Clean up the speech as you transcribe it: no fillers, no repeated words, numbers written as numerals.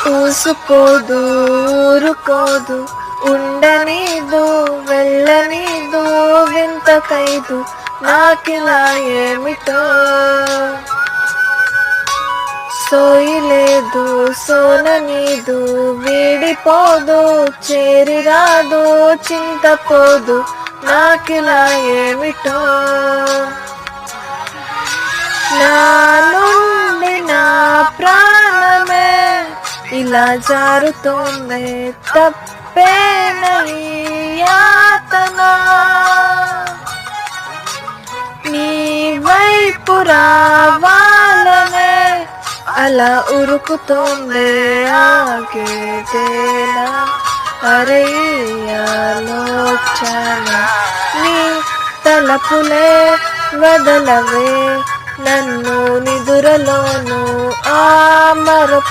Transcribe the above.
ఊసుకోదు ఊరుకోదు, ఉండనీదు వెళ్ళనీదు, వింత ఖైదు నాకిలా ఏమిటో. సోయిలేదు సోననీదు, వీడిపోదు చేరిరాదు, చింతపోదు నాకిలా ఏమిటో. నా నుండి నా ప్రాణమే ఇలా జారుతోంది, తప్పేనని యాతన. నీ వైపు రావాలనే అలా ఉరుకుతోంది ఆగేదేలా. అరే ఆలోచన నీ తలపులే వదలవే నన్ను, నిదురలోను ఆ మరపు